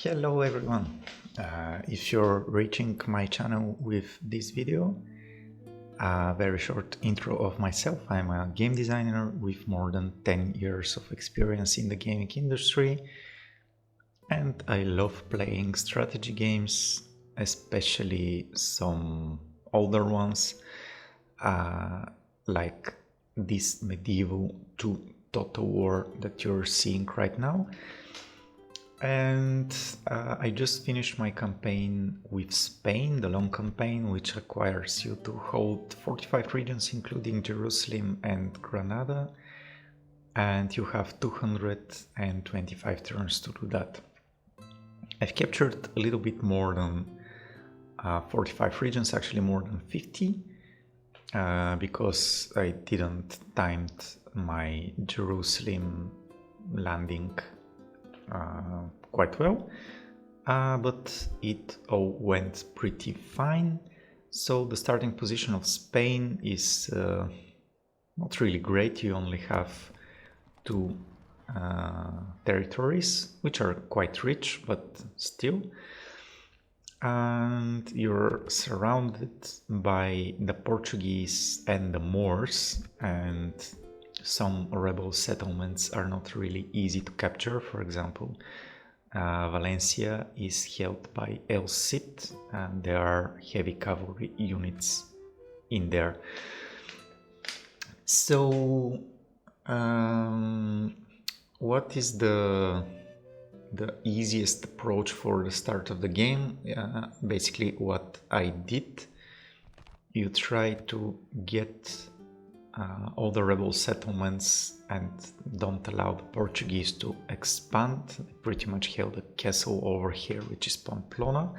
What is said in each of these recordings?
Hello everyone. If you're reaching my channel with this video, a very short intro of myself. I'm a game designer with more than 10 years of experience in the gaming industry, and I love playing strategy games, especially some older ones, like this Medieval 2 Total War that you're seeing right now. And I just finished my campaign with Spain, the long campaign, which requires you to hold 45 regions, including Jerusalem and Granada, and you have 225 turns to do that. I've captured a little bit more than 45 regions, actually more than 50, because I didn't time my Jerusalem landing quite well, but it all went pretty fine. So the starting position of Spain is not really great. You only have two territories, which are quite rich, but still. And you're surrounded by the Portuguese and the Moors, and some rebel settlements are not really easy to capture. For example, Valencia is held by El Cid, and there are heavy cavalry units in there. So, what is the easiest approach for the start of the game? Basically, what I did, you try to get all the rebel settlements and don't allow the Portuguese to expand. They pretty much held a castle over here, which is Pamplona,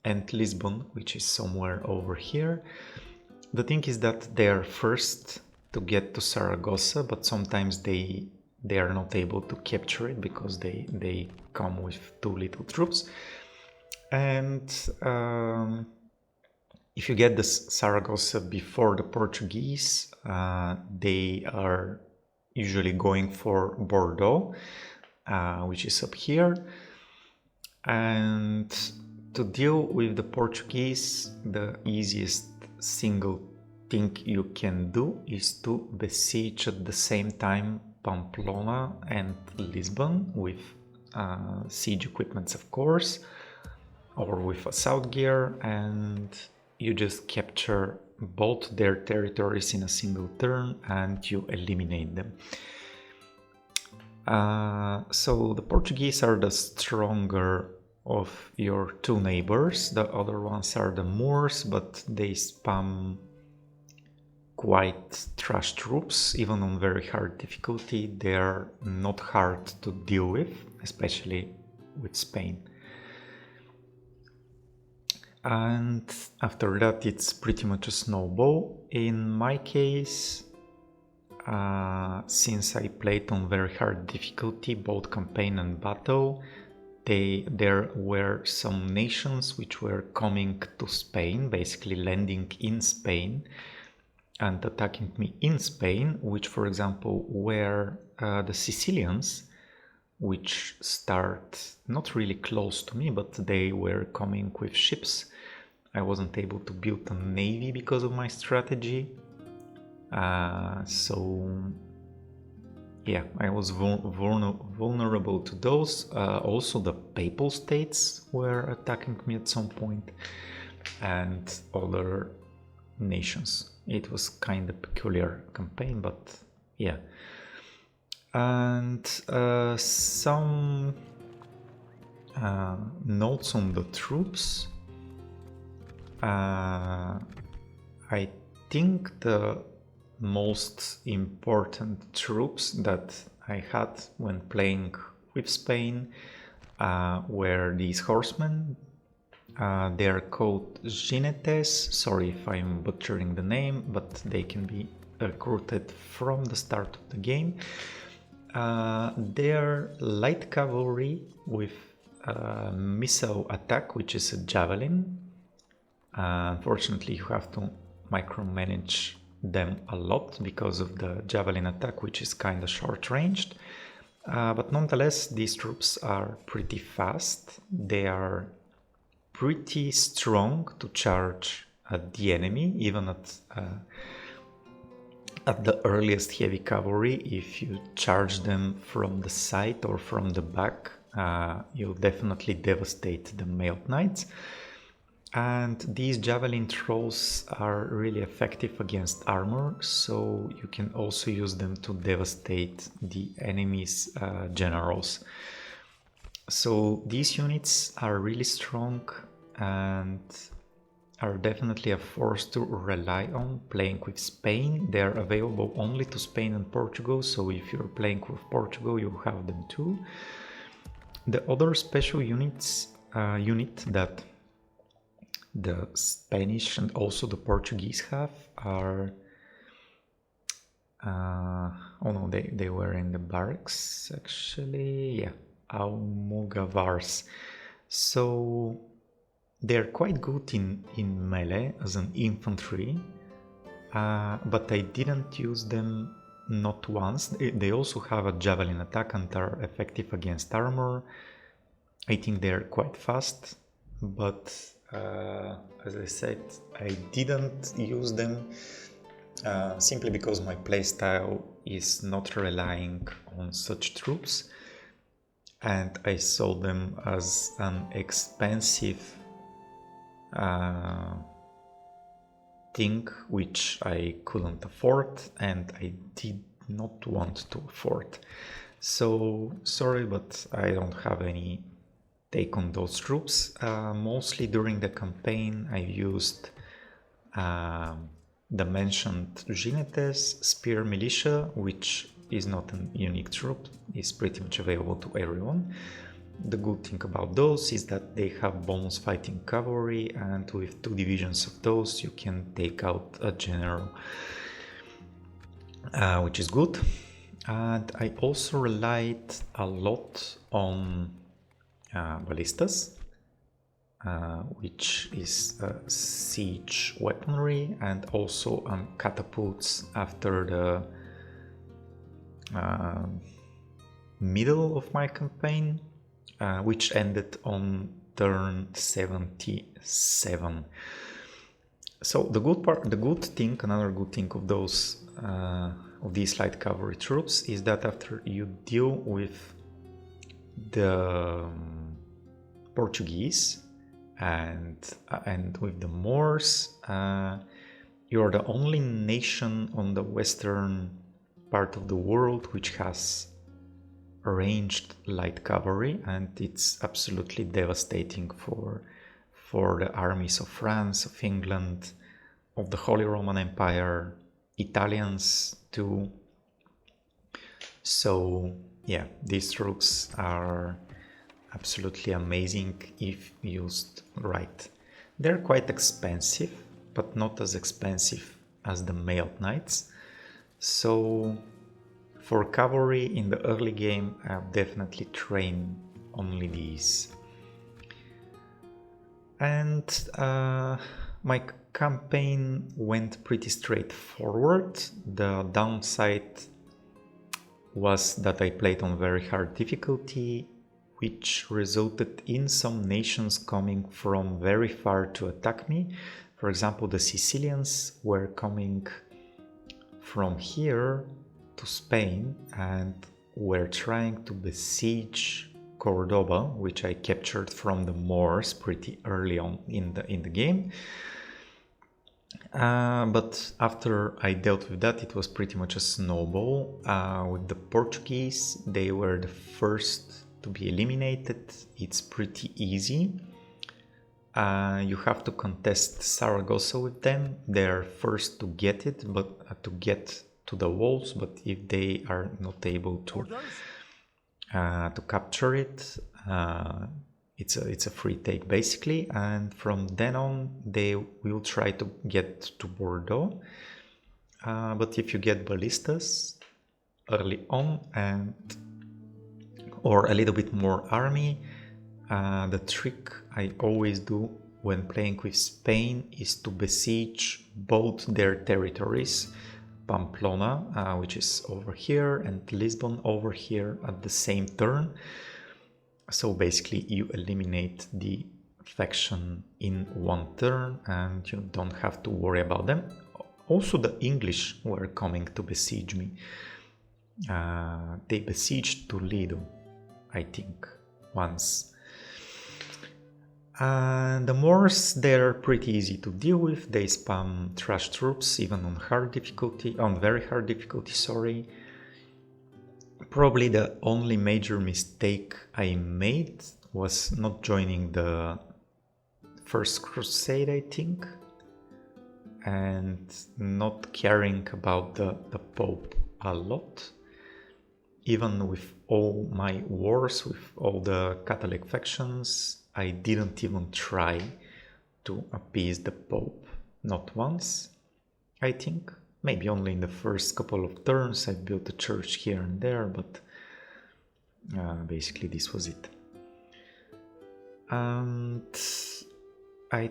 and Lisbon, which is somewhere over here. The thing is that they are first to get to Saragossa, but sometimes they are not able to capture it because they come with too little troops. And if you get the Saragossa before the Portuguese, they are usually going for Bordeaux, which is up here. And to deal with the Portuguese, the easiest single thing you can do is to besiege at the same time Pamplona and Lisbon with siege equipments, of course, or with assault gear, and you just capture both their territories in a single turn and you eliminate them. So the Portuguese are the stronger of your two neighbors. The other ones are the Moors, but they spam quite trash troops, even on very hard difficulty. They are not hard to deal with, especially with Spain. And after that, it's pretty much a snowball. In my case, since I played on very hard difficulty, both campaign and battle, there were some nations which were coming to Spain, basically landing in Spain and attacking me in Spain, which, for example, were the Sicilians, which start not really close to me, but they were coming with ships. I wasn't able to build a navy because of my strategy. So yeah, I was vulnerable to those. Also, the Papal States were attacking me at some point, and other nations. It was kind of peculiar campaign, but yeah. And some notes on the troops. I think the most important troops that I had when playing with Spain were these horsemen. They are called jinetes. Sorry if I'm butchering the name, but they can be recruited from the start of the game. They are light cavalry with missile attack, which is a javelin. Unfortunately, you have to micromanage them a lot because of the javelin attack, which is kind of short-ranged. But nonetheless, these troops are pretty fast. They are pretty strong to charge at the enemy, even at the earliest heavy cavalry. If you charge them from the side or from the back, you'll definitely devastate the mailed knights. And these javelin throws are really effective against armor, so you can also use them to devastate the enemy's generals. So these units are really strong and are definitely a force to rely on playing with Spain. They're available only to Spain and Portugal, so if you're playing with Portugal, you have them too. The other special unit that the Spanish and also the Portuguese have are oh no, they were in the barracks actually, yeah, Almogavars. So they're quite good in melee as an infantry, but I didn't use them not once. They also have a javelin attack and are effective against armor. I think they're quite fast, but as I said, I didn't use them simply because my playstyle is not relying on such troops, and I saw them as an expensive thing which I couldn't afford and I did not want to afford. So sorry, but I don't have any take on those troops. Mostly during the campaign I used the mentioned Jinetes Spear Militia, which is not a unique troop, is pretty much available to everyone. The good thing about those is that they have bonus fighting cavalry, and with 2 divisions of those you can take out a general, which is good. And I also relied a lot on ballistas, which is siege weaponry, and also on catapults after the middle of my campaign, which ended on turn 77. So another good thing of those of these light cavalry troops is that after you deal with the Portuguese and with the Moors, you're the only nation on the western part of the world which has ranged light cavalry, and it's absolutely devastating for the armies of France, of England, of the Holy Roman Empire, Italians too. So yeah, these troops are absolutely amazing if used right. They're quite expensive, but not as expensive as the mailed knights. So for cavalry in the early game, I've definitely trained only these. And my campaign went pretty straightforward. The downside was that I played on very hard difficulty, which resulted in some nations coming from very far to attack me. For example, the Sicilians were coming from here to Spain and were trying to besiege Cordoba, which I captured from the Moors pretty early on in the game. But after I dealt with that, it was pretty much a snowball. With the Portuguese, they were the first to be eliminated. It's pretty easy. You have to contest Saragossa with them. They're first to get it, but to get to the walls. But if they are not able to capture it, it's a free take basically. And from then on, they will try to get to Bordeaux. But if you get ballistas early on or a little bit more army, the trick I always do when playing with Spain is to besiege both their territories, Pamplona, which is over here, and Lisbon over here at the same turn. So basically you eliminate the faction in one turn and you don't have to worry about them. Also the English were coming to besiege me. They besieged Toledo, I think, once. The Moors, they're pretty easy to deal with. They spam trash troops even on very hard difficulty, sorry. Probably the only major mistake I made was not joining the First Crusade, I think, and not caring about the Pope a lot. Even with all my wars with all the Catholic factions, I didn't even try to appease the Pope. Not once, I think. Maybe only in the first couple of turns I built a church here and there, but basically this was it. And I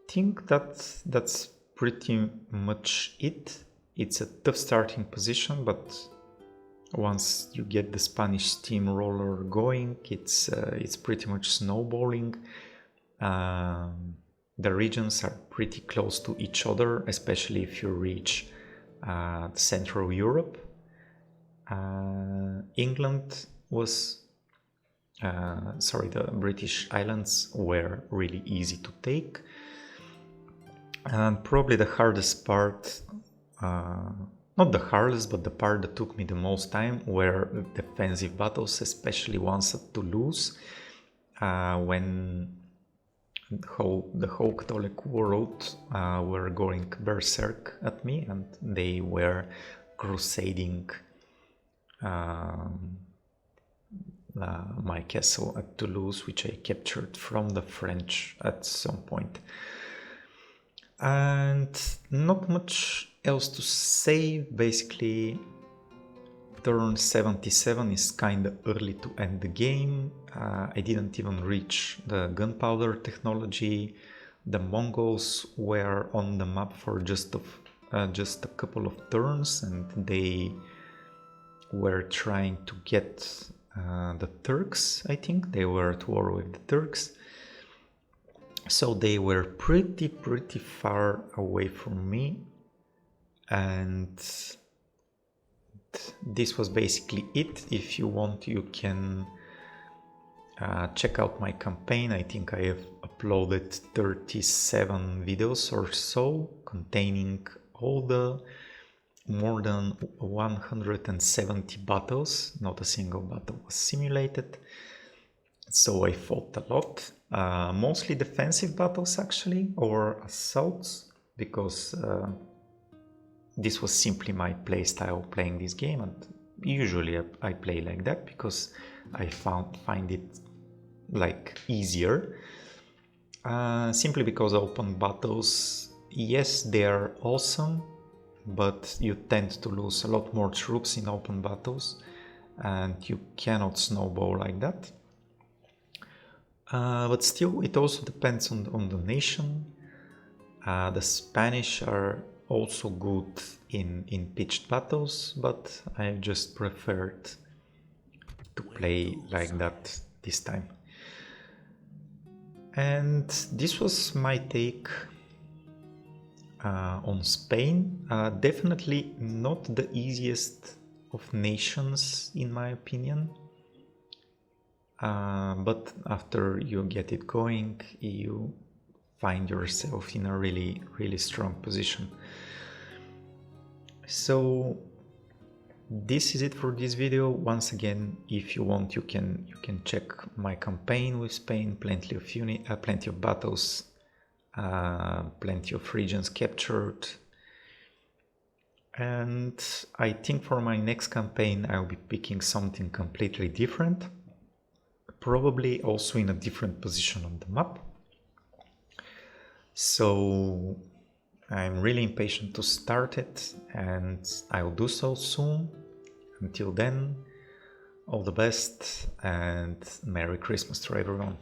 think that's pretty much it. It's a tough starting position, but once you get the Spanish steamroller going, it's pretty much snowballing. The regions are pretty close to each other, especially if you reach Central Europe. England was, the British Islands were really easy to take. And probably the hardest part, not the hardest, but the part that took me the most time were defensive battles, especially ones at Toulouse, when the whole Catholic world were going berserk at me and they were crusading my castle at Toulouse, which I captured from the French at some point. And not much else to say. Basically, turn 77 is kind of early to end the game. I didn't even reach the gunpowder technology. The Mongols were on the map for just a couple of turns, and they were trying to get the Turks. I think they were at war with the Turks. So they were pretty far away from me, and this was basically it. If you want, you can check out my campaign. I think I have uploaded 37 videos or so containing all the more than 170 battles. Not a single battle was simulated. So I fought a lot, mostly defensive battles actually, or assaults, because this was simply my playstyle playing this game, and usually I play like that because I find it like easier. Simply because open battles, yes, they are awesome, but you tend to lose a lot more troops in open battles, and you cannot snowball like that. But still, it also depends on the nation. The Spanish are also good in pitched battles, but I just preferred to play like that this time. And this was my take on Spain. Definitely not the easiest of nations, in my opinion. But after you get it going, you find yourself in a really strong position. So this is it for this video. Once again, if you want, you can check my campaign with Spain. Plenty of battles, plenty of regions captured. And I think for my next campaign I'll be picking something completely different, probably also in a different position on the map. So I'm really impatient to start it, and I'll do so soon. Until then, all the best and Merry Christmas to everyone.